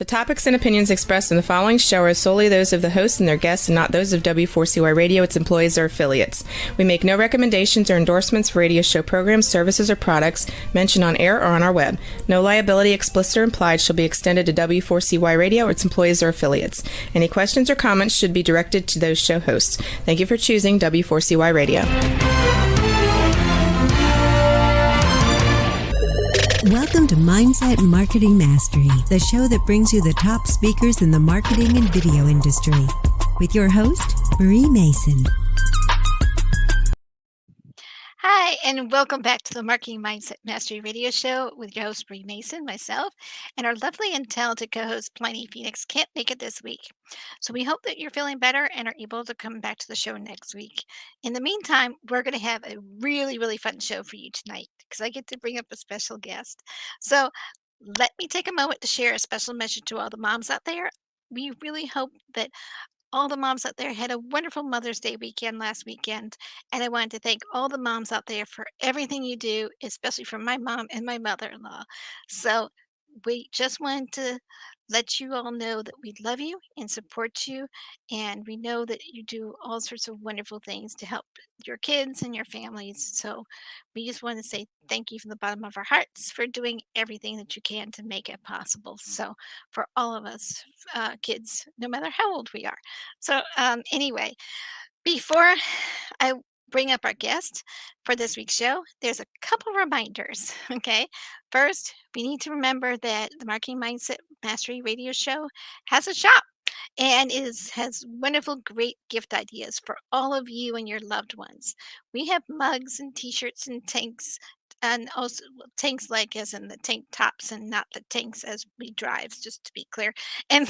topics and opinions expressed in the following show are solely those of the host and their guests and not those of W4CY Radio, its employees, or affiliates. We make no recommendations or endorsements for radio show programs, services, or products mentioned on air or on our web. No liability, explicit or implied, shall be extended to W4CY Radio or its employees or affiliates. Any questions or comments should be directed to those show hosts. Thank you for choosing W4CY Radio. Welcome to Mindset Marketing Mastery, the show that brings you the top speakers in the marketing and video industry. With your host, Marie Mason. Hi, and welcome back to the Marketing Mindset Mastery Radio Show with your host, Marie Mason, myself, and our lovely and talented co-host, Pliny Phoenix, can't make it this week. So we hope that you're feeling better and are able to come back to the show next week. In the meantime, we're going to have a really, really fun show for you tonight because I get to bring up a special guest. So let me take a moment to share a special message to all the moms out there. We really hope that all the moms out there had a wonderful Mother's Day weekend last weekend. And I wanted to thank all the moms out there for everything you do, especially for my mom and my mother-in-law. So we just wanted to let you all know that we love you and support you. And we know that you do all sorts of wonderful things to help your kids and your families. So we just want to say thank you from the bottom of our hearts for doing everything that you can to make it possible. So for all of us kids, no matter how old we are. So anyway, before I bring up our guest for this week's show, there's a couple reminders, okay? First, we need to remember that the Marketing Mindset Mastery Radio Show has a shop and has wonderful, great gift ideas for all of you and your loved ones. We have mugs and t-shirts and tanks, and also tanks like as in the tank tops and not the tanks as we drives, just to be clear. And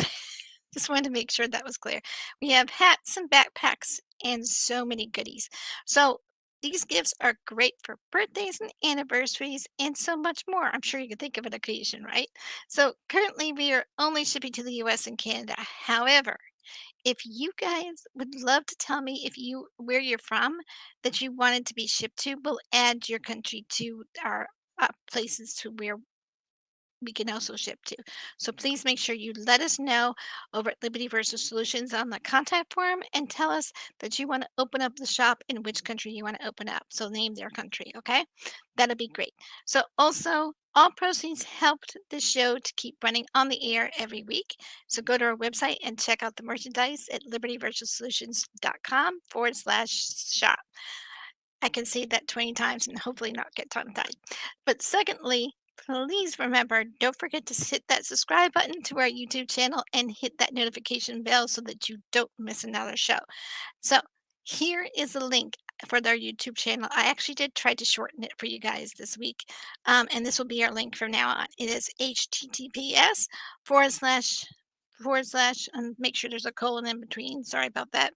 just wanted to make sure that was clear. We have hats and backpacks and so many goodies. So these gifts are great for birthdays and anniversaries and so much more. I'm sure you can think of an occasion, right? So currently we are only shipping to the US and Canada. However, if you guys would love to tell me where you're from that you wanted to be shipped to, we'll add your country to our places to where we can also ship to. So please make sure you let us know over at Liberty Versus Solutions on the contact form and tell us that you want to open up the shop in which country you want to open up. So name their country, okay? That'll be great. So also, all proceeds helped the show to keep running on the air every week. So go to our website and check out the merchandise at libertyversussolutions.com/shop. I can say that 20 times and hopefully not get tongue-tied. But secondly, please remember, don't forget to hit that subscribe button to our YouTube channel and hit that notification bell so that you don't miss another show. So here is a link for our YouTube channel. I actually did try to shorten it for you guys this week. And this will be our link from now on. It is https forward slash, make sure there's a colon in between. Sorry about that.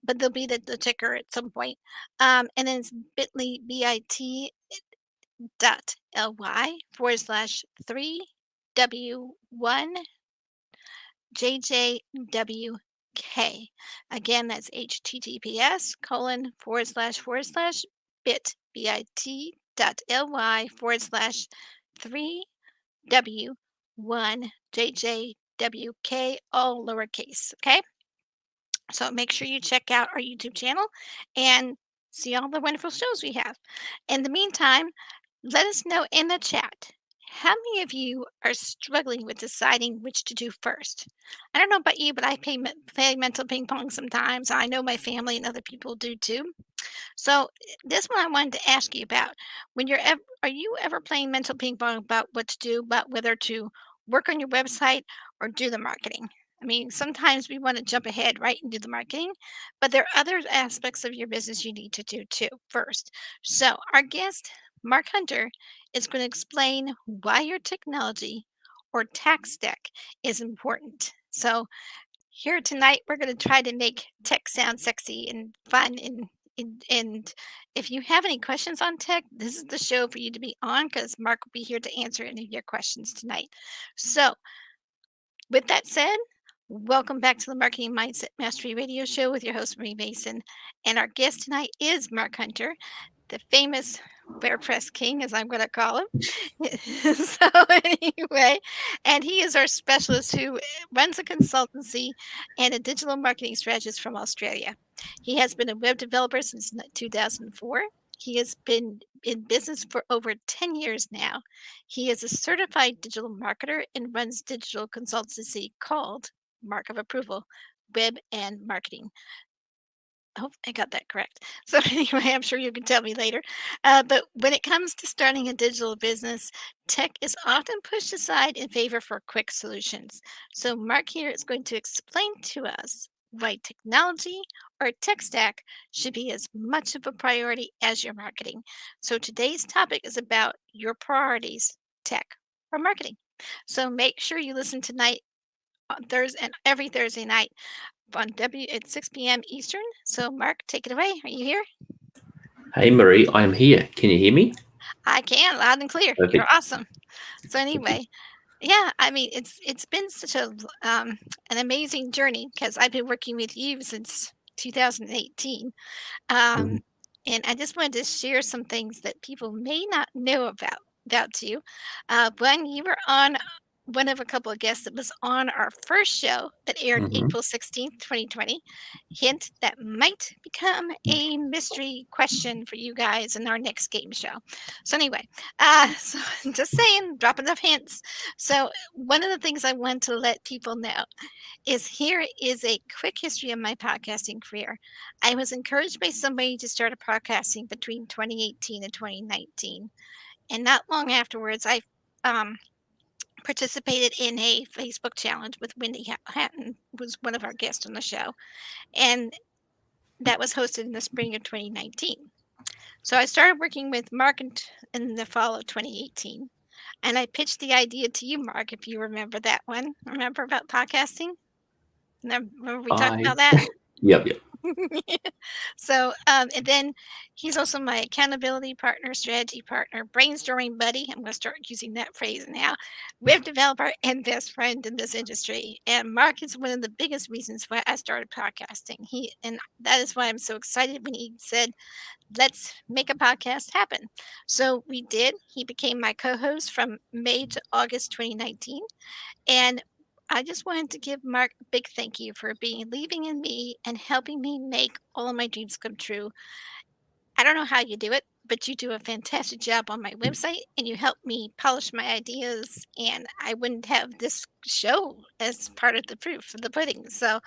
But there'll be the ticker at some point. And then it's bit.ly, bit.ly/3W1JJWK. Again, that's https://bit.ly/3W1JJWK, all lowercase, okay? So make sure you check out our YouTube channel and see all the wonderful shows we have. In the meantime, let us know in the chat, how many of you are struggling with deciding which to do first? I don't know about you, but I play mental ping pong sometimes. I know my family and other people do too. So this one I wanted to ask you about. Are you ever playing mental ping pong about what to do, about whether to work on your website or do the marketing? I mean, sometimes we want to jump ahead, right, and do the marketing, but there are other aspects of your business you need to do too first. So our guest, Mark Hunter, is going to explain why your technology or tech stack is important. So here tonight, we're going to try to make tech sound sexy and fun. And if you have any questions on tech, this is the show for you to be on because Mark will be here to answer any of your questions tonight. So with that said, welcome back to the Marketing Mindset Mastery Radio Show with your host, Marie Mason. And our guest tonight is Mark Hunter, the famous WordPress King, as I'm going to call him. So anyway, and he is our specialist who runs a consultancy and a digital marketing strategist from Australia. He has been a web developer since 2004. He has been in business for over 10 years now. He is a certified digital marketer and runs digital consultancy called Mark of Approval, Web and Marketing. I hope I got that correct. So anyway, I'm sure you can tell me later. But when it comes to starting a digital business, tech is often pushed aside in favor for quick solutions. So Mark here is going to explain to us why technology or tech stack should be as much of a priority as your marketing. So today's topic is about your priorities, tech or marketing. So make sure you listen tonight on Thursday and every Thursday night on W at 6 p.m. Eastern. So, Mark, take it away. Are you here? Hey Marie, I am here. Can you hear me? I can, loud and clear. You're Perfect. awesome. So anyway, yeah, I mean, it's been such a an amazing journey because I've been working with you since 2018. Um, Mhm. and I just wanted to share some things that people may not know about you. One, you were on one of a couple of guests that was on our first show that aired Mhm. April 16th, 2020. Hint that might become a mystery question for you guys in our next game show. So anyway, so just saying, dropping enough hints. So one of the things I want to let people know is here is a quick history of my podcasting career. I was encouraged by somebody to start a podcasting between 2018 and 2019. And not long afterwards, I um, participated in a Facebook challenge with Wendy Hatton, was one of our guests on the show. And that was hosted in the spring of 2019. So I started working with Mark in the fall of 2018. And I pitched the idea to you, Mark, if you remember that one. Remember about podcasting? Remember we talked I about that? yep. So, and then he's also my accountability partner, strategy partner, brainstorming buddy. I'm going to start using that phrase now. Web developer and best friend in this industry. And Mark is one of the biggest reasons why I started podcasting. And that is why I'm so excited when he said, "Let's make a podcast happen." So we did. He became my co-host from May to August 2019. And I just wanted to give Mark a big thank you for believing in me and helping me make all of my dreams come true. I don't know how you do it, but you do a fantastic job on my website and you help me polish my ideas. And I wouldn't have this show as part of the proof of the pudding. So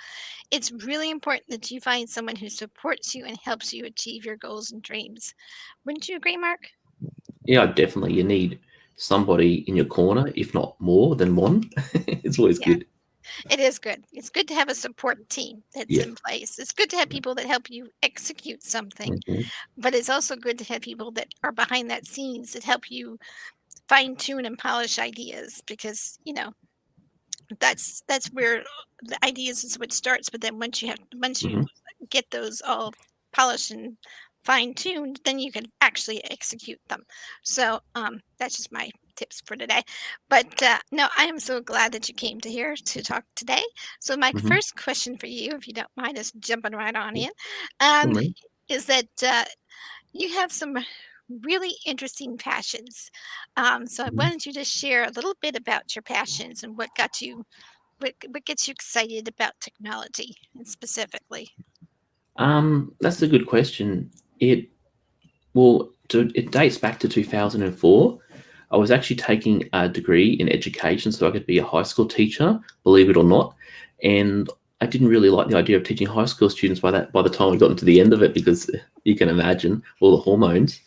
it's really important that you find someone who supports you and helps you achieve your goals and dreams. Wouldn't you agree, Mark? Yeah, definitely. You need somebody in your corner, if not more than one. It's always Yeah. good. It is good. It's good to have a support team that's Yeah. in place. It's good to have people that help you execute something, Mhm. but it's also good to have people that are behind that scenes that help you fine tune and polish ideas because, that's where the ideas is what starts, but then once you Mhm. get those all polished and fine tuned, then you can actually execute them. So that's just my tips for today. But no, I am so glad that you came to here to talk today. So my Mhm. first question for you, if you don't mind us jumping right on Yeah. in, Sure, um, Marie. is that you have some really interesting passions. So I Mhm. wanted you to share a little bit about your passions and what gets you excited about technology and specifically? That's a good question. It dates back to 2004. I was actually taking a degree in education so I could be a high school teacher, believe it or not. And I didn't really like the idea of teaching high school students by the time we got into the end of it because you can imagine all the hormones.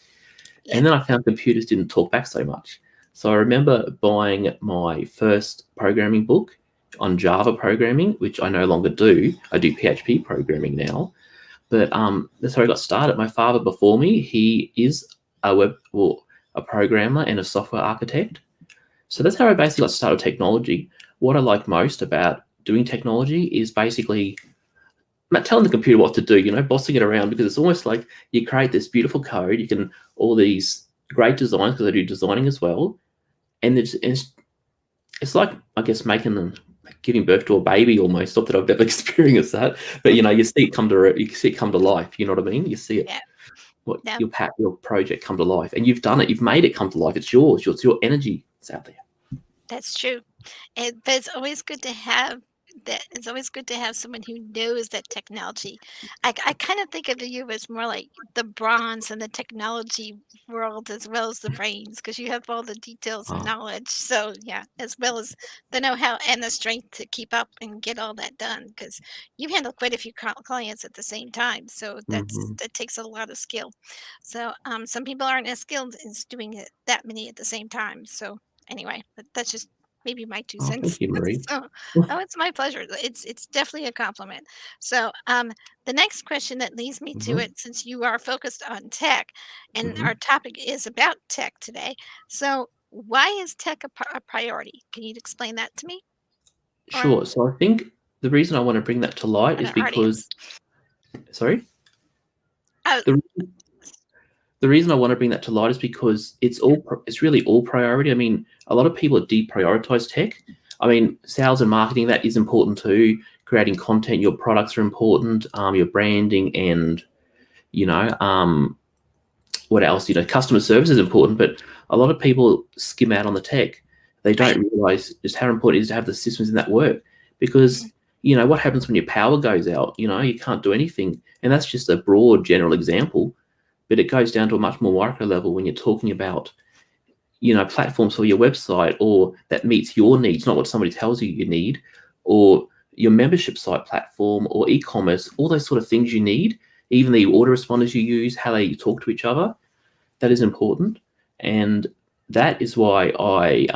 Yeah, And then I found computers didn't talk back so much. So I remember buying my first programming book on Java programming, which I no longer do. I do PHP programming now. But that's how I got started. My father before me, he is a programmer and a software architect. So that's how I basically got started with technology. What I like most about doing technology is basically not telling the computer what to do, bossing it around, because it's almost like you create this beautiful code, you can all these great designs, because I do designing as well, and it's like, I guess, making them giving birth to a baby almost. Not that I've ever experienced that, but you see it come to life. You know what I mean? You see it. yeah. what No. your project come to life, and you've done it. You've made it come to life. It's yours. It's your energy. It's out there. That's true. But it's always good to have that. It's always good to have someone who knows that technology. I kind of think of you as more like the bronze in the technology world as well as the brains, because you have all the details and Oh, knowledge. So yeah, as well as the know-how and the strength to keep up and get all that done. Because you handle quite a few clients at the same time, so mhm. that takes a lot of skill. So some people aren't as skilled as doing it that many at the same time. So anyway, but that's just maybe my 2 Oh, cents. thank you, Marie. So oh, it's my pleasure. It's definitely a compliment. So, the next question that leads me to Mhm, it, since you are focused on tech, and our mhm. topic is about tech today. So, why is tech a priority? Can you explain that to me or Sure. So I think the reason I want to bring that to light and is our because, audience? sorry, Oh, the the reason I want to bring that to light is because it's really all priority. I mean, a lot of people deprioritize tech. I mean, sales and marketing, that is important too. Creating content, your products are important. Your branding, and you know, what else? Customer service is important, but a lot of people skim out on the tech. They right. don't realize just how important it is to have the systems in that work, Mhm. because what happens when your power goes out? You can't do anything, and that's just a broad general example, but it goes down to a much more micro level when you're talking about platforms for your website, or that meets your needs, not what somebody tells you you need, or your membership site platform, or e-commerce, all those sort of things you need, even the autoresponders you use, how they talk to each other, that is important. And that is why I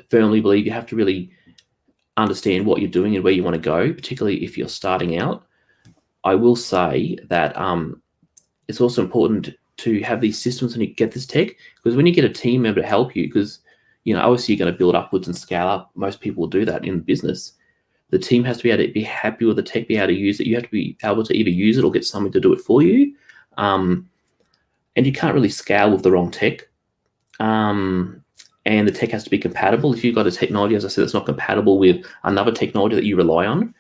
firmly believe you have to really understand what you're doing and where you want to go, particularly if you're starting out. I will say that it's also important to have these systems when you get this tech, because when you get a team member to help you, because obviously you're going to build upwards and scale up. Most people will do that in business. The team has to be able to be happy with the tech, be able to use it. You have to be able to either use it or get someone to do it for you. And you can't really scale with the wrong tech. And the tech has to be compatible. If you've got a technology, as I said, that's not compatible with another technology that you rely on,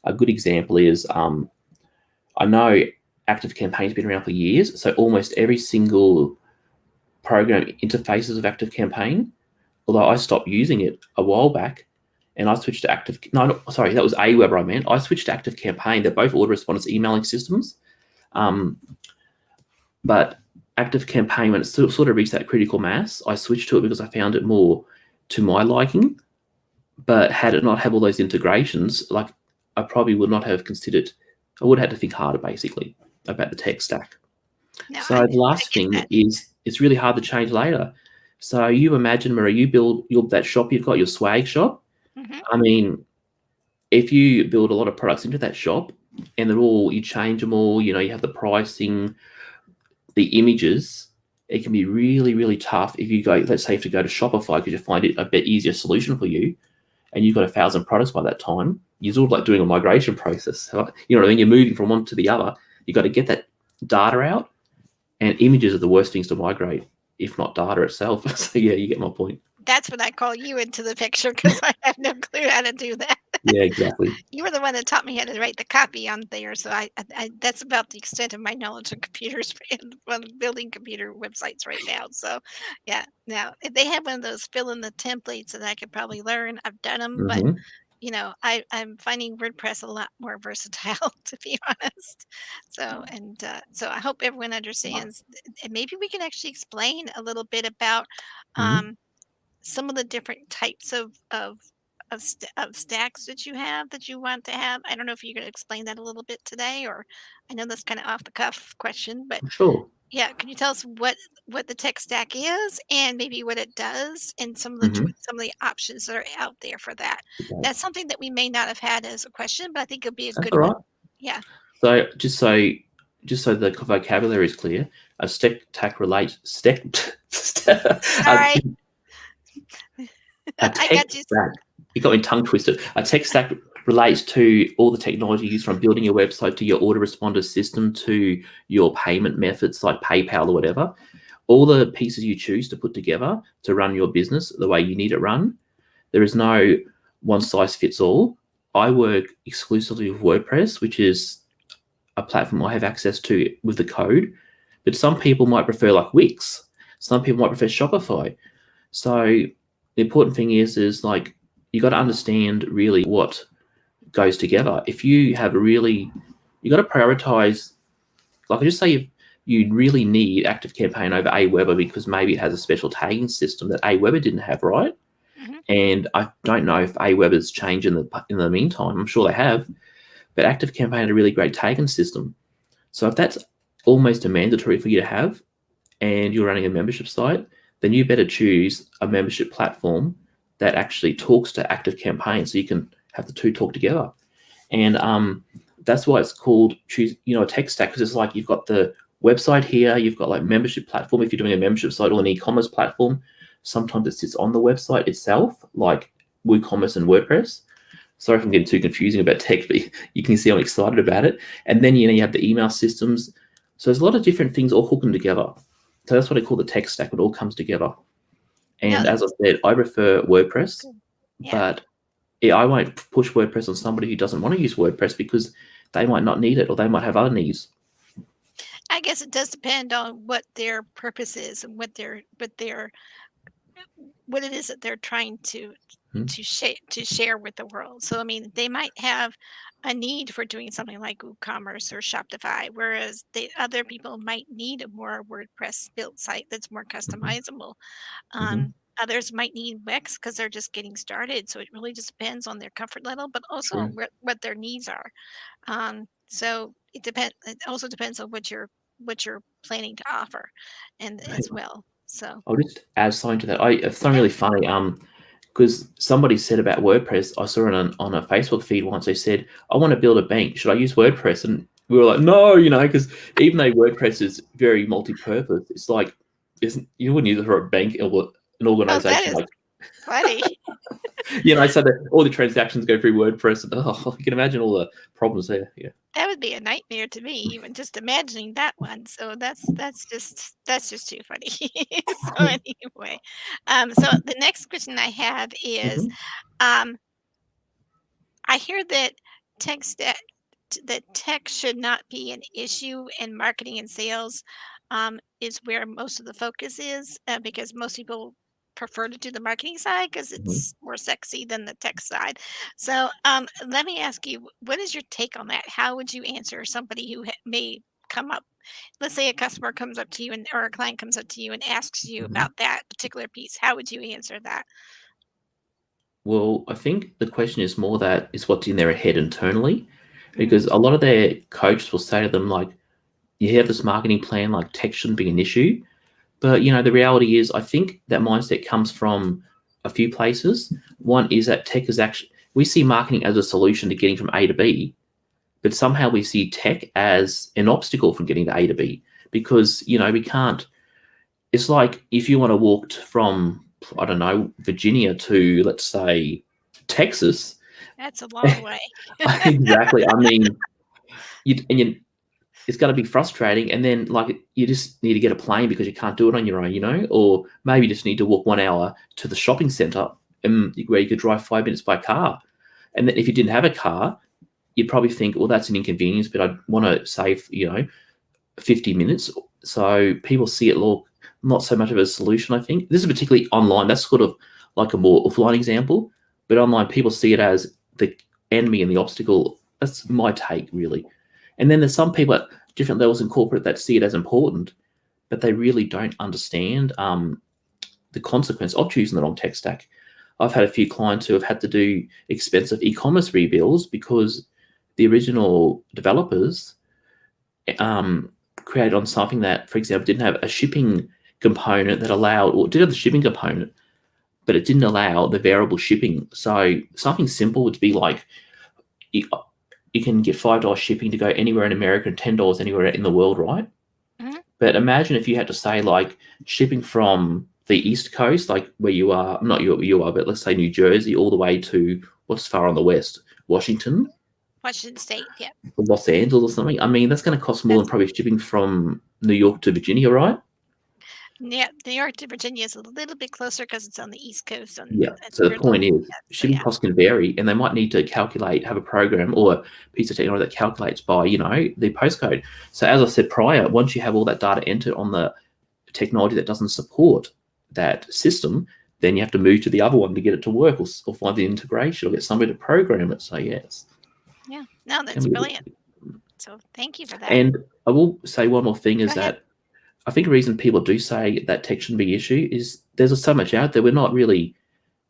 a good example is I know Active Campaign's been around for years, so almost every single program interfaces with Active Campaign. Although I stopped using it a while back, and I switched to Active. No, sorry, that was Aweber I meant. I switched to Active Campaign. They're both autoresponders emailing systems, but Active Campaign, when it sort of reached that critical mass, I switched to it because I found it more to my liking. But had it not had all those integrations, like, I probably would not have considered. I would have had to think harder, basically, about the tech stack. No, So the I last get thing that. is it's really hard to change later. So you imagine, Marie, you build that shop, you've got your swag shop. Mhm. I mean, if you build a lot of products into that shop and you change them all, you have the pricing, the images, it can be really, really tough if you go, let's say, if you go to Shopify because you find it a bit easier solution for you, and you've got 1,000 products by that time. You're sort of like doing a migration process. You know what I mean? You're moving from one to the other. You've got to get that data out, and images are the worst things to migrate, if not data itself. So yeah, you get my point. That's when I call you into the picture because I have no clue how to do that. Yeah, exactly. You were the one that taught me how to write the copy on there, so I that's about the extent of my knowledge of computers and well, building computer websites right now. So, yeah. Now, if they have one of those fill in the templates that I could probably learn, I've done them, but Hmm. I'm finding WordPress a lot more versatile, to be honest. So, so I hope everyone understands. And maybe we can actually explain a little bit about Hmm. um, some of the different types of stacks that you have that you want to have. I don't know if you could explain that a little bit today, or I know that's kind of off the cuff question, but Sure. yeah, can you tell us what the tech stack is and maybe what it does and Hmm. some of the options that are out there for that? Okay. That's something that we may not have had as a question, but I think it'd be a That's good all one. right. Yeah. So just so the vocabulary is clear, a stack relates a, Sorry, a I tech got you. stack. You got me tongue twisted. A tech stack relates to all the technology used, from building your website to your autoresponder system to your payment methods like PayPal or whatever. All the pieces you choose to put together to run your business the way you need it run. There is no one size fits all. I work exclusively with WordPress, which is a platform I have access to with the code, but some people might prefer like Wix. Some people might prefer Shopify. So the important thing is like you got to understand really what goes together. If you have you got to prioritize. Like I just say, you really need ActiveCampaign over Aweber because maybe it has a special tagging system that Aweber didn't have, right? Mm-hmm. And I don't know if Aweber's changed in the meantime. I'm sure they have, but ActiveCampaign had a really great tagging system. So if that's almost a mandatory for you to have, and you're running a membership site, then you better choose a membership platform that actually talks to ActiveCampaign, so you can have the two talk together. And that's why it's called choose, a tech stack, because it's like you've got the website here, you've got like membership platform. If you're doing a membership site or an e-commerce platform, sometimes it sits on the website itself, like WooCommerce and WordPress. Sorry if I'm getting too confusing about tech, but you can see I'm excited about it. And then you have the email systems. So there's a lot of different things all hooking together. So that's what I call the tech stack. It all comes together. And as I said, I prefer WordPress, but I won't push WordPress on somebody who doesn't want to use WordPress because they might not need it or they might have other needs. I guess it does depend on what their purpose is and what it is that they're trying to share with the world. So I mean, they might have a need for doing something like WooCommerce or Shopify, whereas the other people might need a more WordPress built site that's more customizable. Others might need Wix because they're just getting started. So it really just depends on their comfort level, but also on what their needs are. So it depends. It also depends on what you're planning to offer, and as well. So I'll just add something to that. It's something really funny. Because somebody said about WordPress, I saw it on a Facebook feed once. They said, "I want to build a bank. Should I use WordPress?" And we were like, "No," because even though WordPress is very multi-purpose, it's like you wouldn't use it for a bank or an organization. That is funny. So that all the transactions go through WordPress, and you can imagine all the problems there. Yeah. That would be a nightmare to me, even just imagining that one. So that's just too funny. So anyway, so the next question I have is, um, I hear that text that tech should not be an issue in marketing and sales, is where most of the focus is, because most people prefer to do the marketing side because it's more sexy than the tech side. So let me ask you, what is your take on that? How would you answer somebody who may come up? Let's say a customer comes up to you or a client comes up to you and asks you about that particular piece. How would you answer that? Well, I think the question is more that is what's in their head internally, because a lot of their coaches will say to them, like, you have this marketing plan, like tech shouldn't be an issue. But, the reality is I think that mindset comes from a few places. One is that tech is actually, we see marketing as a solution to getting from A to B, but somehow we see tech as an obstacle from getting to A to B because, we can't, it's like if you want to walk from, I don't know, Virginia to, let's say, Texas. That's a long way. Exactly. I mean, it's going to be frustrating. And then, like, you just need to get a plane because you can't do it on your own, or maybe you just need to walk 1 hour to the shopping center where you could drive 5 minutes by car. And then if you didn't have a car, you'd probably think, well, that's an inconvenience, but I'd want to save, 50 minutes. So people see it not so much of a solution, I think. This is particularly online. That's sort of like a more offline example. But online, people see it as the enemy and the obstacle. That's my take, really. And then there's some people at different levels in corporate that see it as important, but they really don't understand the consequence of choosing the wrong tech stack. I've had a few clients who have had to do expensive e-commerce rebuilds because the original developers created on something that, for example, didn't have a shipping component that allowed, or did have the shipping component, but it didn't allow the variable shipping. So something simple would be like, you can get $5 shipping to go anywhere in America and $10 anywhere in the world, right? But imagine if you had to say, like, shipping from the East Coast, like where you are, not you are, but let's say New Jersey, all the way to what's far on the west, Washington State, yeah. or Los Angeles or something. I mean, that's going to cost more than probably shipping from New York to Virginia, right? Yeah, New York to Virginia is a little bit closer because it's on the East Coast. Yeah. And So the you're a little, point is, so shipping yeah. costs can vary, and they might need to have a program or a piece of technology that calculates by, the postcode. So as I said prior, once you have all that data entered on the technology that doesn't support that system, then you have to move to the other one to get it to work, or find the integration, or get somebody to program it. So yes, Yeah. No, can that's be. brilliant. So thank you for that. And I will say one more thing Go is ahead. that I think the reason people do say that tech shouldn't be an issue is there's so much out there. We're not really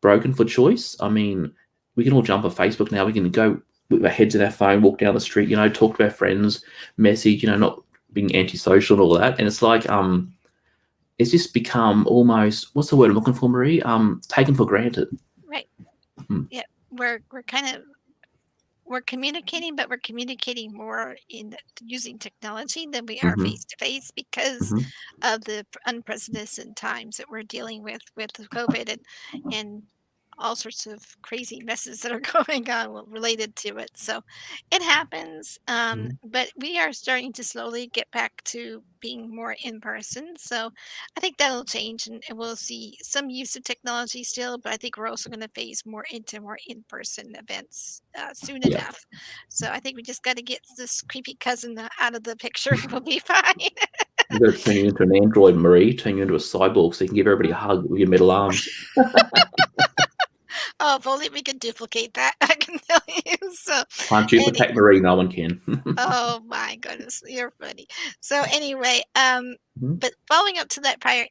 broken for choice. I mean, we can all jump on Facebook now. We can go with our heads in our phone, walk down the street, talk to our friends, message, not being antisocial and all that. And it's like, it's just become almost, what's the word I'm looking for, Marie? Taken for granted. Right. Hmm. Yeah. We're communicating, but we're communicating more in using technology than we are Mm-hmm. face to face because Mm-hmm. of the unprecedented times that we're dealing with COVID and all sorts of crazy messes that are going on related to it. So it happens, Mm-hmm. but we are starting to slowly get back to being more in person. So I think that'll change, and we'll see some use of technology still, but I think we're also going to phase more into more in person events soon Yeah. enough. So I think we just got to get this creepy cousin out of the picture. We'll be fine. You've got to turn you into an android, Marie, turn you into a cyborg so you can give everybody a hug with your metal arms. Oh, if only we could duplicate that, I can tell you. So, Can't any duplicate Marie, no one can. oh my goodness, you're funny. So anyway, Mhm. but following up to that prior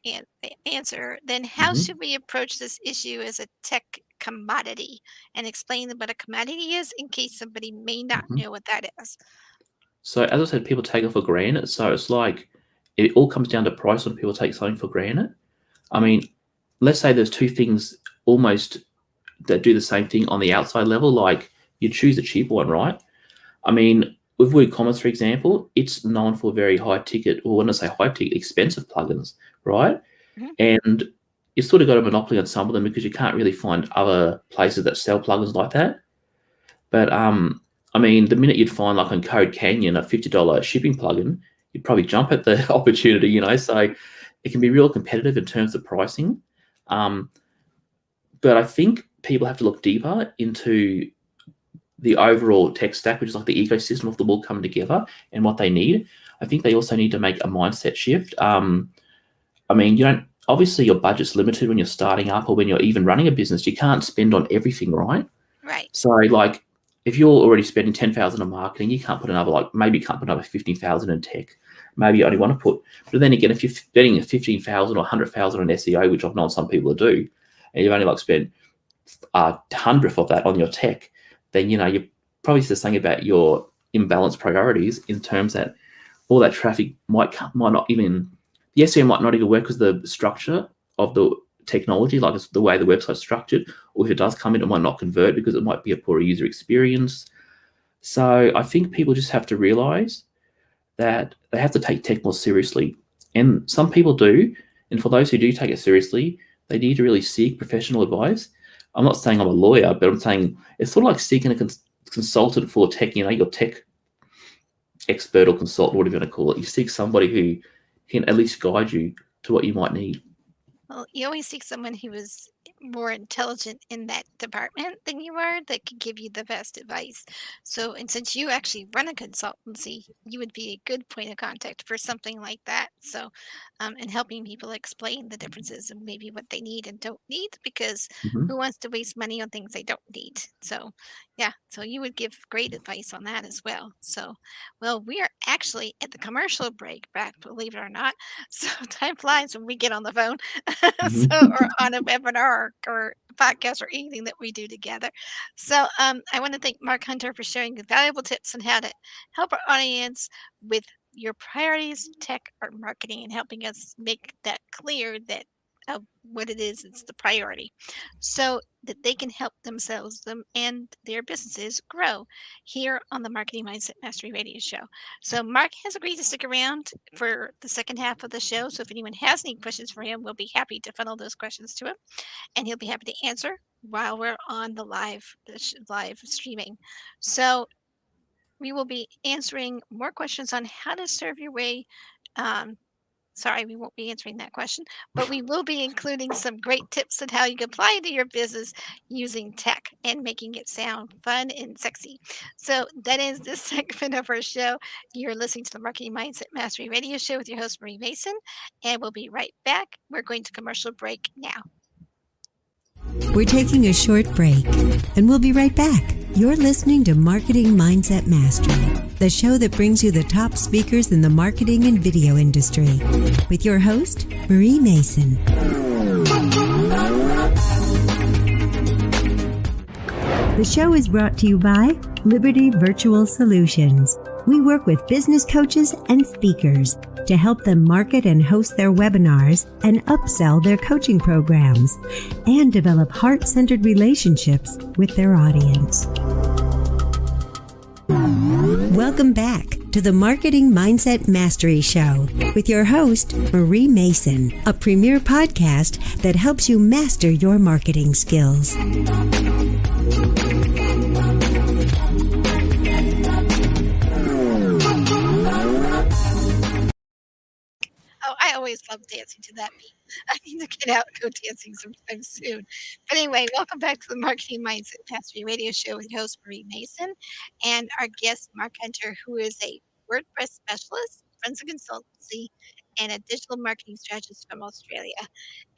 answer, then how Mhm. should we approach this issue as a tech commodity and explain what a commodity is in case somebody may not Mhm. know what that is? So as I said, people take it for granted. So it's like it all comes down to price when people take something for granted. I mean, let's say there's two things almost that do the same thing on the outside level. Like you choose a cheaper one, right? I mean, with WooCommerce, for example, it's known for very high ticket, or when I say high ticket, expensive plugins, right? Mhm. And you sort of got a monopoly on some of them because you can't really find other places that sell plugins like that. But I mean, the minute you'd find like on Code Canyon a $50 shipping plugin, you'd probably jump at the opportunity. So it can be real competitive in terms of pricing. Um, but I think people have to look deeper into the overall tech stack, which is like the ecosystem of the world coming together and what they need. I think they also need to make a mindset shift. I mean, you don't obviously your budget's limited when you're starting up or when you're even running a business. You can't spend on everything, right? Right. So like if you're already spending 10,000 on marketing, you can't put another maybe you can't put another 15,000 in tech. Maybe you only want to put, but then again, if you're spending 15,000 or 100,000 on SEO, which I've known some people do, and you've only spent a hundredth of that on your tech, then you're probably just saying about your imbalanced priorities in terms that all that traffic might not even the SEO might not even work because the structure of the technology, like it's the way the website's structured, or if it does come in, it might not convert because it might be a poor user experience. So I think people just have to realize that they have to take tech more seriously. And some people do. And for those who do take it seriously, they need to really seek professional advice. I'm not saying I'm a lawyer, but I'm saying it's sort of like seeking a consultant for tech, your tech expert or consultant, whatever you want to call it. You seek somebody who can at least guide you to what you might need. Well, you always seek someone who is more intelligent in that department than you are that could give you the best advice. So, and since you actually run a consultancy, you would be a good point of contact for something like that. So, and helping people explain the differences and maybe what they need and don't need, because Mm-hmm. who wants to waste money on things they don't need? So, yeah, so you would give great advice on that as well. So, well, we are actually at the commercial break back, believe it or not. So, time flies when we get on the phone. So, Mm-hmm. or on a webinar or podcast or anything that we do together. So, I want to thank Mark Hunter for sharing the valuable tips on how to help our audience with your priorities, tech, or marketing, and helping us make that clear that of what it is, it's the priority, so that they can help themselves them and their businesses grow here on the Marketing Mindset Mastery Radio Show. So Mark has agreed to stick around for the second half of the show. So if anyone has any questions for him, we'll be happy to funnel those questions to him, and he'll be happy to answer while we're on the live streaming. So we will be answering more questions on how to serve your way. Um, Sorry, we won't be answering that question, but we will be including some great tips on how you can apply it to your business using tech and making it sound fun and sexy. So that is this segment of our show. You're listening to the Marketing Mindset Mastery Radio Show with your host, Marie Mason, and we'll be right back. We're going to commercial break now. We're taking a short break, and we'll be right back. You're listening to Marketing Mindset Mastery, the show that brings you the top speakers in the marketing and video industry, with your host, Marie Mason. The show is brought to you by Liberty Virtual Solutions. We work with business coaches and speakers to help them market and host their webinars and upsell their coaching programs and develop heart-centered relationships with their audience. Welcome back to the Marketing Mindset Mastery Show with your host, Marie Mason, a premier podcast that helps you master your marketing skills. Oh, I always love dancing to that beat. I need to get out and go dancing sometime soon. But anyway, welcome back to the Marketing Mindset Mastery Radio Show with your host, Marie Mason, and our guest, Mark Hunter, who is a WordPress specialist, runs a consultancy, and a digital marketing strategist from Australia.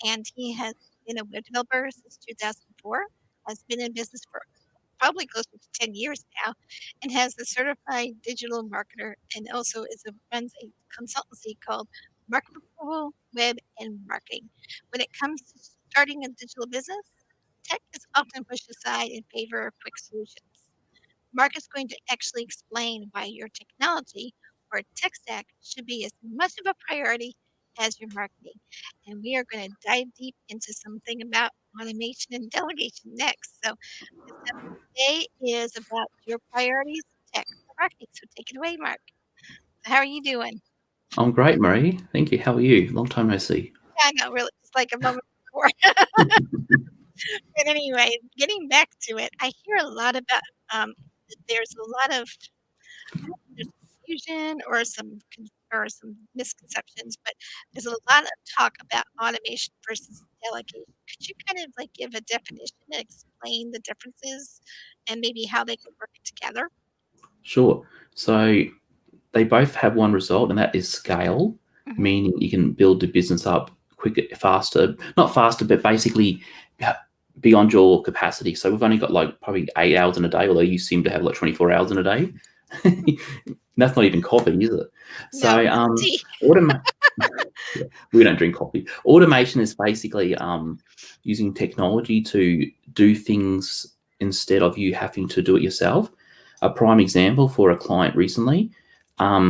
And he has been a web developer since 2004, has been in business for probably close to 10 years now, and has a certified digital marketer, and also runs a consultancy called Marketable Web and Marketing. When it comes to starting a digital business, tech is often pushed aside in favor of quick solutions. Mark is going to actually explain why your technology or tech stack should be as much of a priority as your marketing. And we are going to dive deep into something about automation and delegation next. So this episode today is about your priorities, tech, or marketing. So take it away, Mark. How are you doing? I'm great, Marie. Thank you. How are you? Long time no see. Yeah, I know, really, just like a moment before. But anyway, getting back to it, I hear a lot about there's a lot of there's confusion or some misconceptions, but there's a lot of talk about automation versus delegation. Could you kind of like give a definition and explain the differences and maybe how they can work together? Sure. So they both have one result, and that is scale, meaning you can build the business up quicker, faster, not faster, but basically beyond your capacity. So we've only got like probably 8 hours in a day, although you seem to have like 24 hours in a day. That's not even coffee, is it? So we don't drink coffee. Automation is basically using technology to do things instead of you having to do it yourself. A prime example for a client recently, let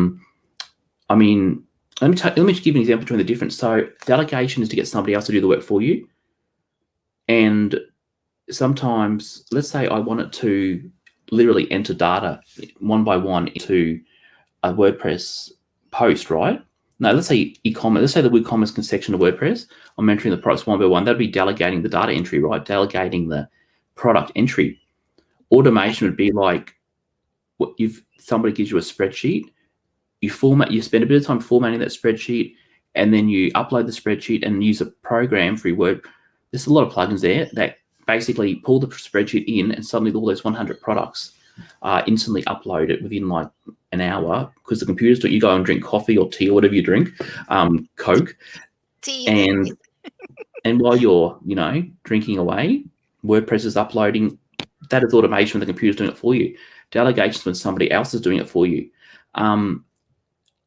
me give you an example between the difference. So delegation is to get somebody else to do the work for you. And sometimes, let's say I wanted to literally enter data one by one into a WordPress post, right? Now, let's say e-commerce, let's say the WooCommerce section of WordPress, I'm entering the products one by one. That'd be delegating the data entry, right? Delegating the product entry. Automation would be like, if somebody gives you a spreadsheet, you spend a bit of time formatting that spreadsheet, and then you upload the spreadsheet and use a program for your Word. There's a lot of plugins there that basically pull the spreadsheet in, and suddenly all those 100 products are instantly uploaded within like an hour, because the computers do it. You go and drink coffee or tea or whatever you drink, Coke, Tea. and while you're drinking away, WordPress is uploading. That is automation when the computer's doing it for you. Delegation is when somebody else is doing it for you.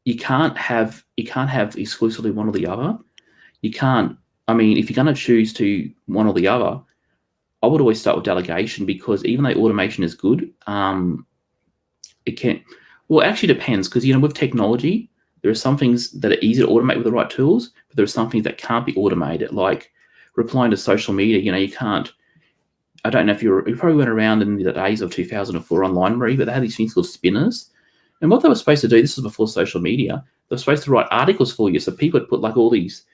You can't have exclusively one or the other. You can't. I mean, if you're going to choose to one or the other, I would always start with delegation, because even though automation is good, it can. Well, it actually depends, because with technology, there are some things that are easy to automate with the right tools, but there are some things that can't be automated, like replying to social media. You can't. I don't know if you probably went around in the days of 2004 online, Marie, but they had these things called spinners. And what they were supposed to do, this was before social media, they were supposed to write articles for you. So people would put like all these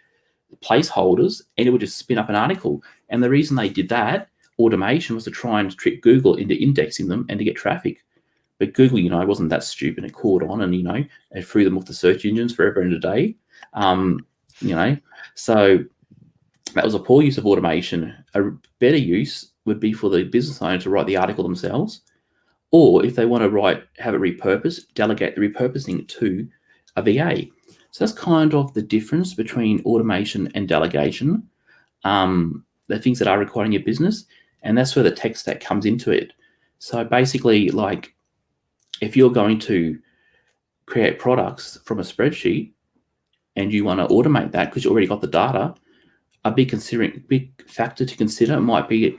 placeholders, and it would just spin up an article. And the reason they did that, automation, was to try and trick Google into indexing them and to get traffic. But Google, wasn't that stupid. It caught on, and, it threw them off the search engines forever and a day. You know, so that was a poor use of automation. A better use would be for the business owner to write the article themselves, or if they want to have it repurposed, delegate the repurposing to a VA. So that's kind of the difference between automation and delegation. The things that are required in your business, and that's where the tech stack comes into it. So basically, like if you're going to create products from a spreadsheet and you want to automate that because you already got the data, a big factor to consider might be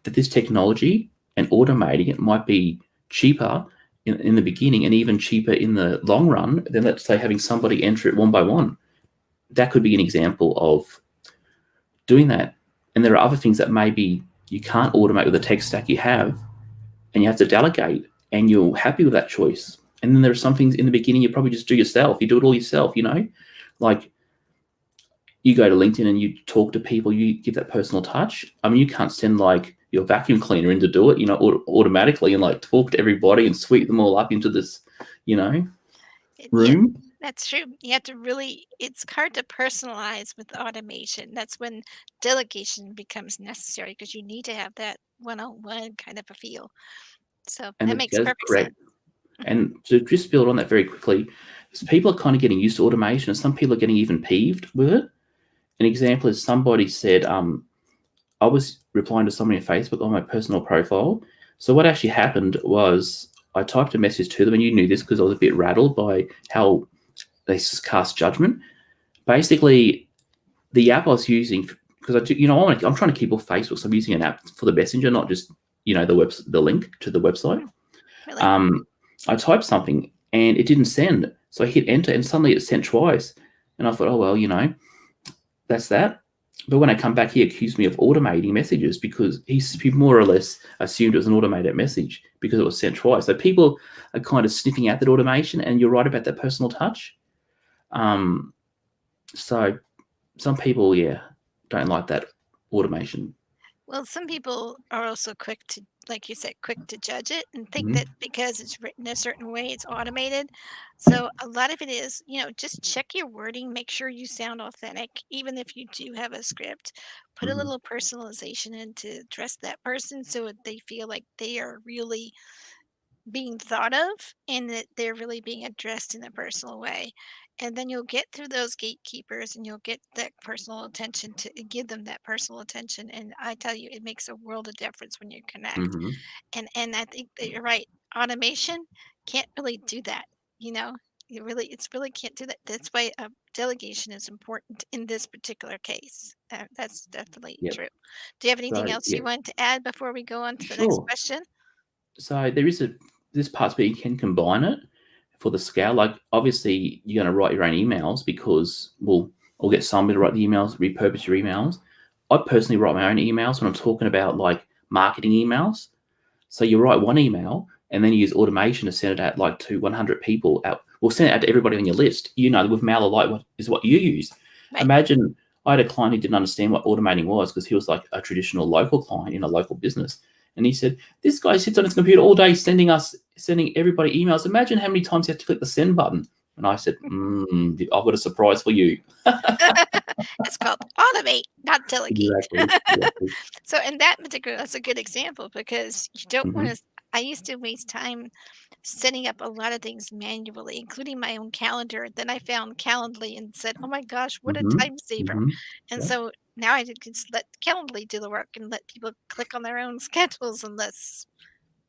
that this technology and automating it might be cheaper in the beginning and even cheaper in the long run than, let's say, having somebody enter it one by one. That could be an example of doing that. And there are other things that maybe you can't automate with the tech stack you have, and you have to delegate, and you're happy with that choice. And then there are some things in the beginning you probably just do yourself. You do it all yourself, like you go to LinkedIn and you talk to people, you give that personal touch. I mean, you can't send like your vacuum cleaner in to do it, automatically and like talk to everybody and sweep them all up into this, room. Yeah, that's true. You have to really, it's hard to personalize with automation. That's when delegation becomes necessary because you need to have that one-on-one kind of a feel. So that makes That's perfect correct. sense. And to just build on that very quickly, people are kind of getting used to automation, and some people are getting even peeved with it. An example is somebody said, I was replying to somebody on Facebook on my personal profile. So what actually happened was I typed a message to them, and you knew this because I was a bit rattled by how they cast judgment. Basically, the app I was using, because I'm trying to keep off Facebook, so I'm using an app for the messenger, not just the link to the website. Really? I typed something and it didn't send, so I hit enter, and suddenly it sent twice. And I thought, oh well, that's that. But when I come back, he accused me of automating messages because he more or less assumed it was an automated message because it was sent twice. So people are kind of sniffing out that automation, and you're right about that personal touch. So some people, don't like that automation. Well, some people are also quick to, like you said, quick to judge it and think Mhm. that because it's written a certain way, it's automated. So a lot of it is, just check your wording, make sure you sound authentic, even if you do have a script. Put a Mhm. little personalization in to address that person so that they feel like they are really being thought of and that they're really being addressed in a personal way. And then you'll get through those gatekeepers and you'll get that personal attention to give them that personal attention. And I tell you, it makes a world of difference when you connect. Mhm. And I think that you're right. Automation can't really do that. You know, it's really can't do that. That's why delegation is important in this particular case. That's definitely Yep. true. Do you have anything So else yeah, you want to add before we go on to the next sure. question? So there is this parts where you can combine it for the scale. Like obviously you're going to write your own emails because I'll get somebody to write the emails, repurpose your emails. I personally write my own emails when I'm talking about like marketing emails. So you write one email and then you use automation to send it out like to 100 people out. We'll send it out to everybody on your list. With MailerLite, what is what you use. Right. Imagine I had a client who didn't understand what automating was because he was like a traditional local client in a local business. And he said, this guy sits on his computer all day sending everybody emails. Imagine how many times you have to click the send button. And I said, I've got a surprise for you. It's called automate, not delegate. Exactly. Exactly. So in that particular, that's a good example because you don't want Hmm. to. I used to waste time setting up a lot of things manually, including my own calendar. Then I found Calendly and said, "Oh my gosh, what a Hmm. time saver!" Hmm. And Yeah. so now I just let Calendly do the work and let people click on their own schedules unless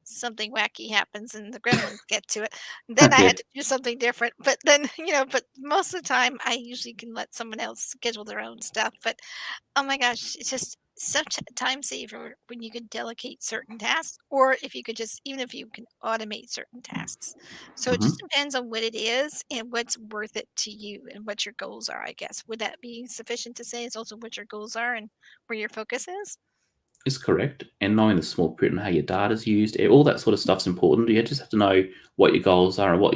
something wacky happens and the gremlins get to it. Then I Yeah. had to do something different. But then, but most of the time I usually can let someone else schedule their own stuff. But oh my gosh, it's just such a time saver when you could delegate certain tasks or if you could just even if you can automate certain tasks. So it just Hmm. depends on what it is and what's worth it to you and what your goals are, I guess. Would that be sufficient to say is also what your goals are and where your focus is? Is correct. And knowing the small print and how your data's used, all that sort of stuff's important. You just have to know what your goals are and what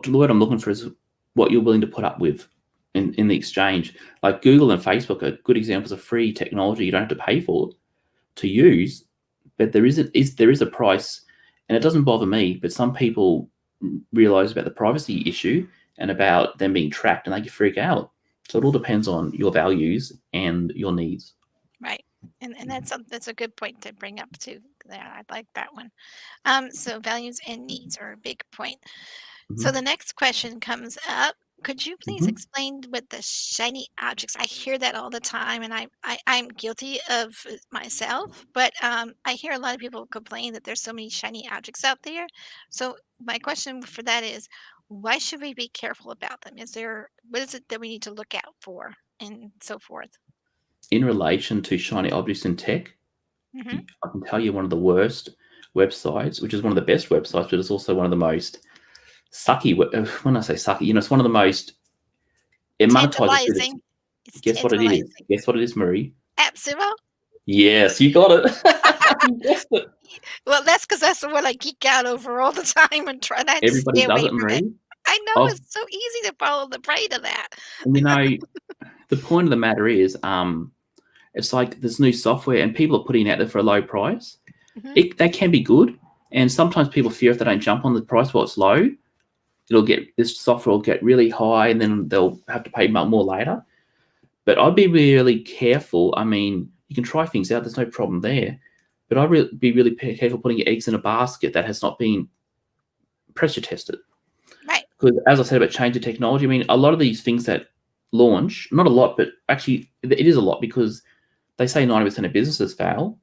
the word I'm looking for is what you're willing to put up with in the exchange. Like Google and Facebook are good examples of free technology you don't have to pay for to use, but there is a price, and it doesn't bother me. But some people realize about the privacy issue, and about them being tracked, and they freak out. So it all depends on your values and your needs. Right. And that's a good point to bring up too. Yeah, I like that one. So values and needs are a big point. So Mhm. the next question comes up. Could you please Mhm. explain what the shiny objects? I hear that all the time, and I'm guilty of it myself. But I hear a lot of people complain that there's so many shiny objects out there. So my question for that is, why should we be careful about them? What is it that we need to look out for, and so forth? In relation to shiny objects in tech, Hmm. I can tell you one of the worst websites, which is one of the best websites, but it's also one of the most sucky. When I say sucky, it's one of the most, it monetizes through this. Tantalizing. It's Guess what it is? tantalizing. Guess what it is, Marie? AppSumo? Yes, you got it. You guessed it. Well, that's because that's the one I geek out over all the time and I had to Everybody stay does away it, from it. Marie. I know I've, it's so easy to follow the brain of that. and the point of the matter is, it's like there's new software and people are putting it out there for a low price. Mhm. That can be good, and sometimes people fear if they don't jump on the price while it's low, this software will get really high, and then they'll have to pay more later. But I'd be really careful. I mean, you can try things out. There's no problem there. But I'd be really careful putting your eggs in a basket that has not been pressure tested. Right. Because as I said about change of technology, I mean, a lot of these things that launch, not a lot, but actually it is a lot, because they say 90% of businesses fail.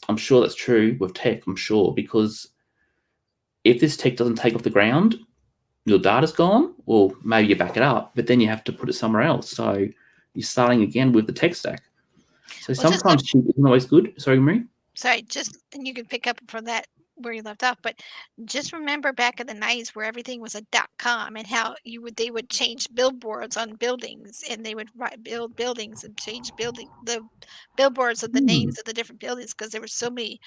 I'm sure that's true with tech, I'm sure, because if this tech doesn't take off the ground, your data's gone. Well, maybe you back it up, but then you have to put it somewhere else. So you're starting again with the tech stack. So Well, just look. sometimes cheap isn't always good. Sorry, Marie? Sorry, just and you can pick up from that where you left off, but just remember back in the 90s where everything was a .com and how they would change billboards on buildings, and they would build buildings and change the billboards of the Hmm. names of the different buildings because there were so many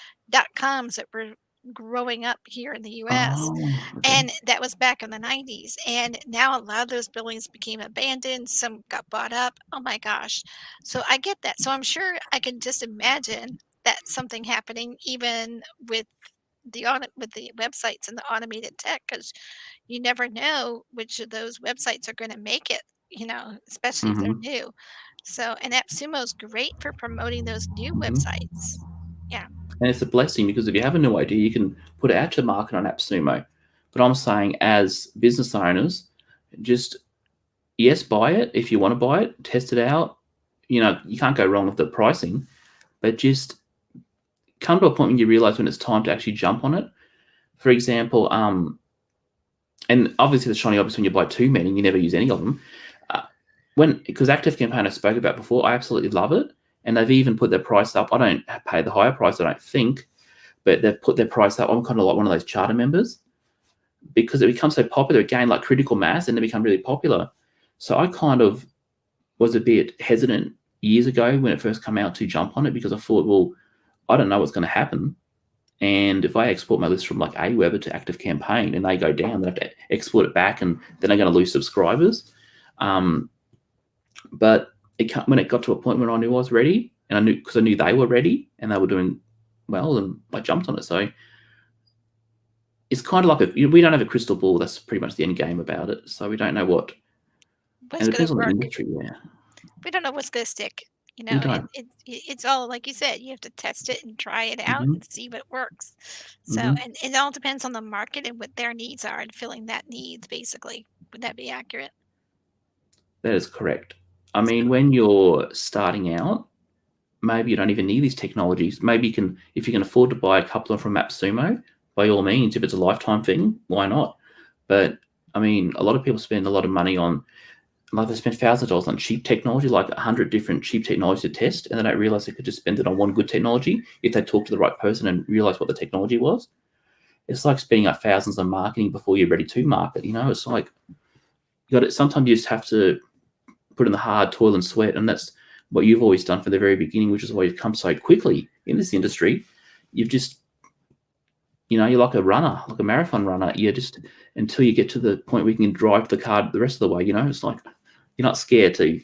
.coms that were growing up here in the US. Oh, okay. And that was back in the 90s, and now a lot of those buildings became abandoned, some got bought up. Oh my gosh. So I get that. So I'm sure I can just imagine that's something happening even with with the websites and the automated tech, because you never know which of those websites are going to make it, especially if they're Hmm. new. So, and AppSumo is great for promoting those new Hmm. websites. Yeah. And it's a blessing, because if you have a new idea, you can put it out to market on AppSumo. But I'm saying, as business owners, just, yes, buy it if you want to buy it, test it out. You can't go wrong with the pricing, but just come to a point when you realize when it's time to actually jump on it. For example, and obviously the shiny objects, when you buy too many, you never use any of them. Because Active Campaign I spoke about before, I absolutely love it, and they've even put their price up. I don't pay the higher price, I don't think, but they've put their price up. I'm kind of like one of those charter members, because it becomes so popular. It gained like critical mass, and it become really popular. So I kind of was a bit hesitant years ago when it first came out to jump on it, because I thought, well, I don't know what's going to happen. And if I export my list from like Aweber to Active Campaign and they go down, then I have to export it back, and then I'm going to lose subscribers. But when it got to a point when I knew I was ready, and because I knew they were ready and they were doing well, and I jumped on it. So it's kind of like we don't have a crystal ball. That's pretty much the end game about it. So we don't know what, and What's it going depends to on the work? industry. Yeah, We don't know what's going to stick. we don't. It's all like you said. You have to test it and try it out Hmm. and see what works. So, Hmm. and it all depends on the market and what their needs are and filling that needs, basically. Would that be accurate? That is correct. I So, mean, when you're starting out, maybe you don't even need these technologies. Maybe if you can afford to buy a couple of from AppSumo, by all means. If it's a lifetime thing, why not? But I mean, a lot of people spend a lot of money on, like, they spend thousands of dollars on cheap technology, like 100 different cheap technologies to test, and they don't realize they could just spend it on one good technology if they talk to the right person and realize what the technology was. It's like spending up thousands on marketing before you're ready to market. It's like sometimes you just have to put in the hard toil and sweat, and that's what you've always done from the very beginning, which is why you've come so quickly in this industry. You've just, you're like a runner, like a marathon runner. You just, until you get to the point where you can drive the car the rest of the way. It's like you're not scared to.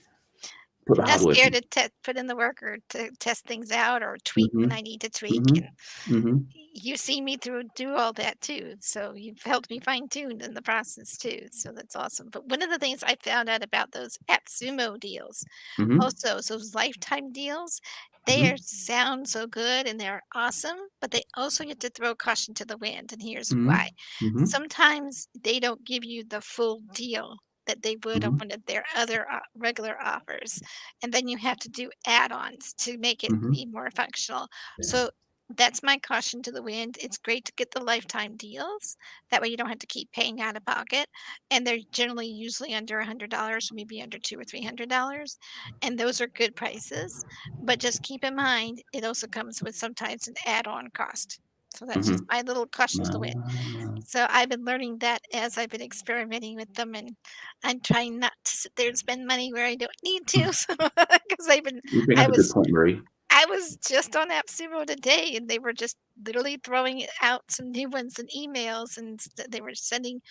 put the I'm not hard work scared in. to put in the work or to test things out or tweak when Mhm. I need to tweak, Mhm. and Mhm. you see me do all that too, so you've helped me fine-tune in the process too, so that's awesome. But one of the things I found out about those AppSumo deals, Mhm. also, so those lifetime deals, Mhm. sound so good and they're awesome, but they also get to throw caution to the wind, and here's why. Mhm. Mhm. Sometimes they don't give you the full deal that they would on Mhm. one of their other regular offers, and then you have to do add-ons to make it Mhm. be more functional. So that's my caution to the wind. It's great to get the lifetime deals. That way you don't have to keep paying out of pocket. And they're generally usually under $100, maybe under $200 or $300. And those are good prices. But just keep in mind, it also comes with sometimes an add-on cost. So that's just Mhm. my little caution to the wind. Ah. So I've been learning that as I've been experimenting with them, and I'm trying not to sit there and spend money where I don't need to. So, because You bring I up a good was point, Marie. I was just on AppSumo today, and they were just literally throwing out some new ones in emails, and they were sending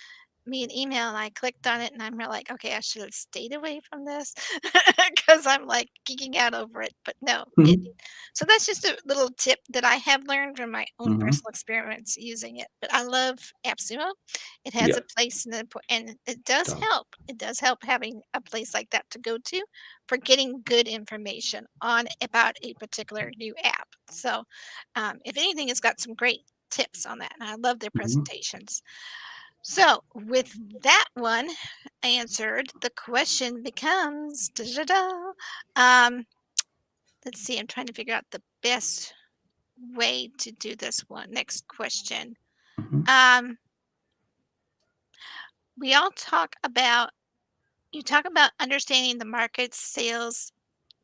me an email, and I clicked on it, and I'm like, "Okay, I should have stayed away from this," because 'cause I'm, like, geeking out over it, but no, Mhm. so that's just a little tip that I have learned from my own Mhm. personal experiments using it, but I love AppSumo. It has Yeah, a place in the and it it does does. help. It does help having a place like that to go to for getting good information on about a particular new app. So, if anything, it's got some great tips on that, and I love their Mhm. presentations. So, with that one answered, the question becomes um, let's see, I'm trying to figure out the best way to do this one. Next question. Mhm. Um, we all talk about you talk about understanding the market, sales,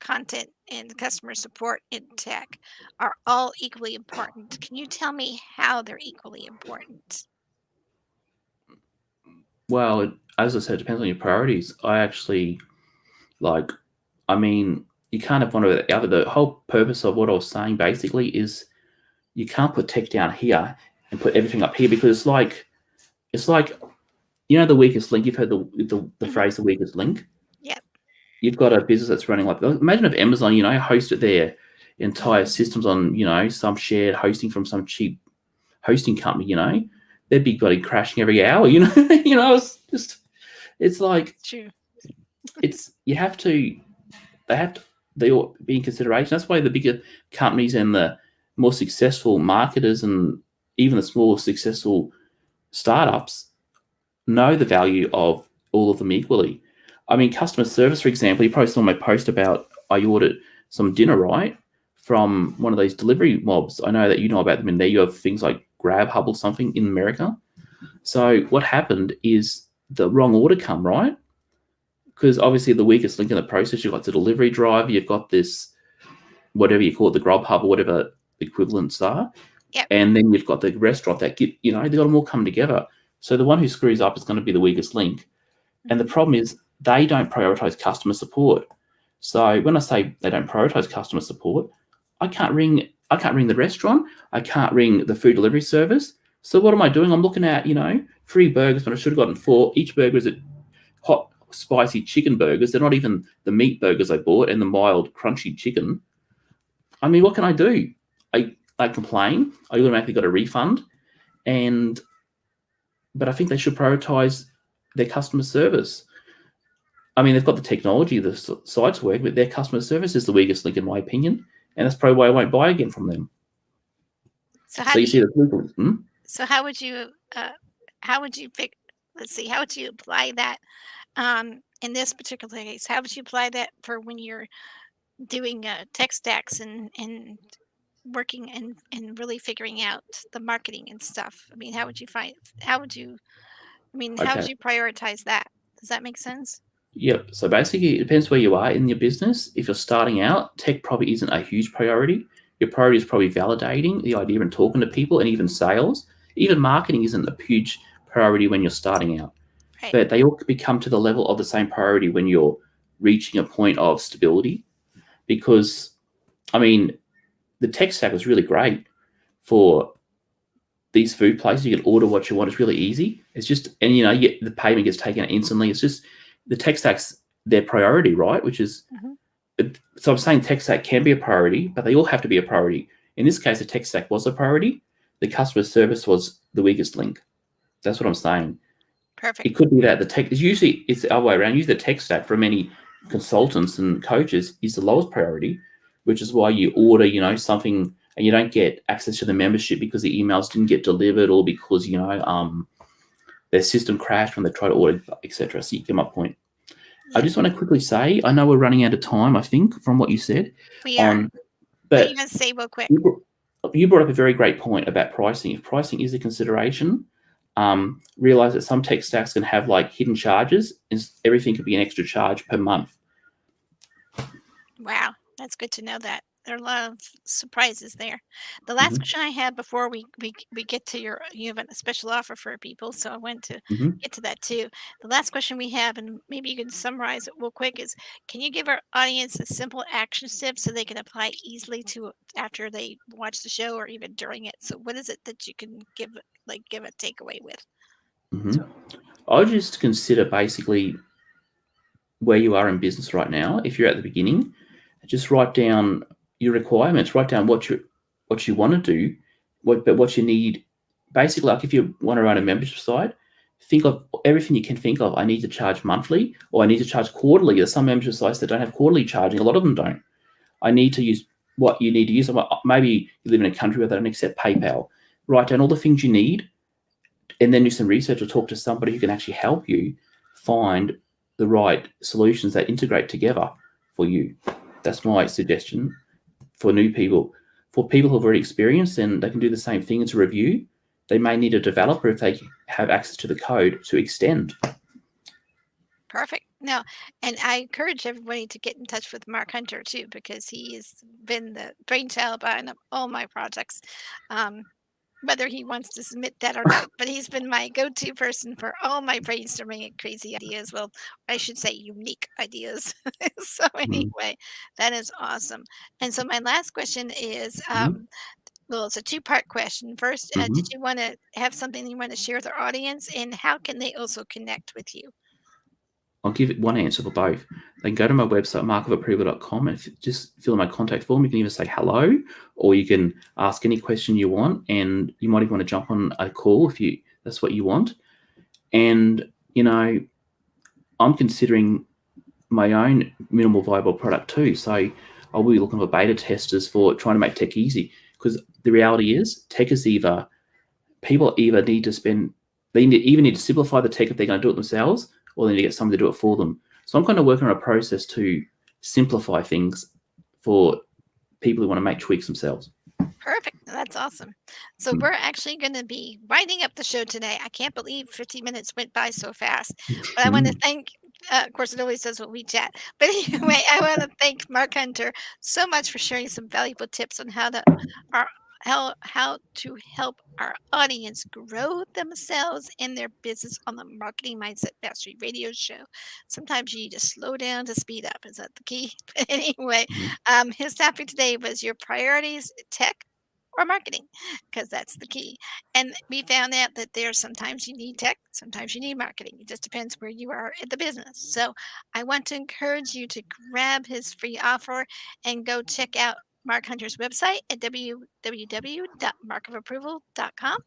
content, and customer support in tech are all equally important. Can you tell me how they're equally important? Well, as I said, it depends on your priorities. I actually like, I mean, you can't have one or the other. The whole purpose of what I was saying basically is you can't put tech down here and put everything up here because it's like the weakest link. You've heard the Hmm. phrase the weakest link. Yep. You've got a business that's running like, imagine if Amazon, hosted their entire Hmm. systems on, some shared hosting from some cheap hosting company, they'd be bloody crashing every hour, it's just, it's like, True. you have to, they have to, they ought to be in consideration. That's why the bigger companies and the more successful marketers and even the small successful startups know the value of all of them equally. I mean, customer service, for example, you probably saw my post about I ordered some dinner, right, from one of those delivery mobs. I know that you know about them in there. You have things like Grubhub or something in America. So what happened is the wrong order come, right? Because obviously the weakest link in the process, you've got the delivery driver, you've got this, whatever you call it, the Grubhub or whatever the equivalents are. Yep. And then you've got the restaurant that get, they got them all come together. So the one who screws up is going to be the weakest link. And the Hmm. problem is they don't prioritize customer support. So when I say they don't prioritize customer support, I can't ring the restaurant. I can't ring the food delivery service. So what am I doing? I'm looking at, 3 burgers, but I should have gotten 4. Each burger is a hot, spicy chicken burgers. They're not even the meat burgers I bought and the mild, crunchy chicken. I mean, what can I do? I complain. I automatically got a refund. But I think they should prioritize their customer service. I mean, they've got the technology, the sites work, but their customer service is the weakest link, in my opinion, and that's probably why I won't buy again from them. So how So do you you? see the people. So how would you pick? Let's see. How would you apply that in this particular case? How would you apply that for when you're doing tech stacks and working and really figuring out the marketing and stuff? I mean, how would you, how would Okay. you prioritize that? Does that make sense? Yep. So basically, it depends where you are in your business. If you're starting out, tech probably isn't a huge priority. Your priority is probably validating the idea and talking to people, and even sales. Even marketing isn't a huge priority when you're starting out. Right. But they all become to the level of the same priority when you're reaching a point of stability. Because, I mean, the tech stack was really great for these food places. You can order what you want. It's really easy. It's just, and the payment gets taken out instantly. It's just the tech stack's their priority, right? Which is Hmm. So I'm saying tech stack can be a priority, but they all have to be a priority. In this case, the tech stack was a priority. The customer service was the weakest link. That's what I'm saying. Perfect. It could be that it's the other way around. Usually the tech stack for many consultants and coaches is the lowest priority, which is why you order, something and you don't get access to the membership because the emails didn't get delivered or because, their system crashed when they tried to order, etc. So you get my point. I just want to quickly say, I know we're running out of time, I think, from what you said. We are. But you can say real quick. You brought up a very great point about pricing. If pricing is a consideration, realize that some tech stacks can have like hidden charges. Everything could be an extra charge per month. Wow, that's good to know that. There are a lot of surprises there. The last question I had before we get to you have a special offer for people, so I want to get to that too. The last question we have, and maybe you can summarize it real quick, is can you give our audience a simple action tip so they can apply easily to after they watch the show or even during it? So what is it that you can give a takeaway with? I just consider basically where you are in business right now. If you're at the beginning, just write down your requirements, write down what you want to do, what you need. Basically, like if you want to run a membership site, think of everything you can think of. I need to charge monthly or I need to charge quarterly. There's some membership sites that don't have quarterly charging. A lot of them don't. I need to use what you need to use. Maybe you live in a country where they don't accept PayPal. Write down all the things you need and then do some research or talk to somebody who can actually help you find the right solutions that integrate together for you. That's my suggestion for new people. For people who have already experienced and they can do the same thing as a review, they may need a developer if they have access to the code to extend. Perfect. Now, and I encourage everybody to get in touch with Mark Hunter too, because he has been the brainchild behind all my projects. Whether he wants to submit that or not, but he's been my go-to person for all my brainstorming and crazy ideas. Well, I should say unique ideas. So anyway, that is awesome. And so my last question is, well, it's a two-part question. First, did you want to have something you want to share with our audience, and how can they also connect with you? I'll give it one answer for both. They can go to my website, markofapproval.com, and just fill in my contact form. You can either say hello, or you can ask any question you want, and you might even want to jump on a call if that's what you want. And, I'm considering my own minimal viable product too. So I will be looking for beta testers for trying to make tech easy, because the reality is people either need to simplify the tech if they're going to do it themselves, or they need to get somebody to do it for them. So I'm kind of working on a process to simplify things for people who want to make tweaks themselves. Perfect. That's awesome. So we're actually going to be winding up the show today. I can't believe 50 minutes went by so fast. But I want to thank, of course, it always does when we chat. But anyway, I want to thank Mark Hunter so much for sharing some valuable tips on how to help our audience grow themselves in their business on the Marketing Mindset Mastery Radio Show. Sometimes you need to slow down to speed up. Is that the key? But anyway, his topic today was your priorities, tech or marketing, because that's the key. And we found out that sometimes you need tech, sometimes you need marketing. It just depends where you are in the business. So I want to encourage you to grab his free offer and go check out Mark Hunter's website at www.markofapproval.com.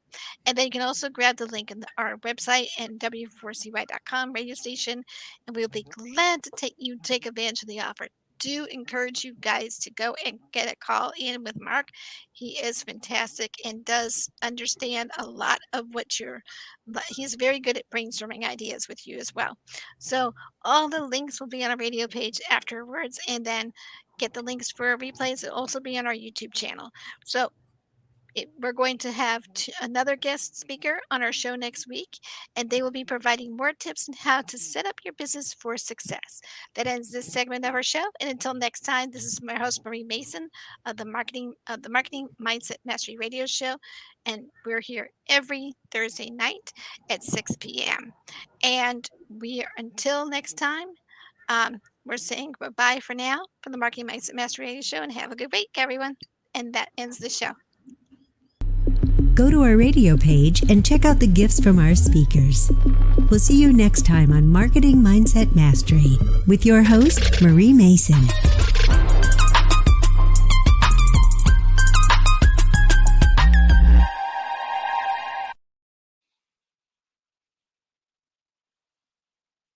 And then you can also grab the link in our website and w4cy.com radio station, and we'll be glad to take advantage of the offer. Do encourage you guys to go and get a call in with Mark. He is fantastic and does understand a lot of he's very good at brainstorming ideas with you as well. So all the links will be on our radio page afterwards, and then get the links for our replays. It'll also be on our YouTube channel. So we're going to have another guest speaker on our show next week, and they will be providing more tips on how to set up your business for success. That ends this segment of our show. And until next time, this is my host, Marie Mason, of the Marketing Mindset Mastery Radio Show. And we're here every Thursday night at 6 p.m. And until next time, we're saying goodbye for now from the Marketing Mindset Mastery Radio Show, and have a good week, everyone. And that ends the show. Go to our radio page and check out the gifts from our speakers. We'll see you next time on Marketing Mindset Mastery with your host, Marie Mason.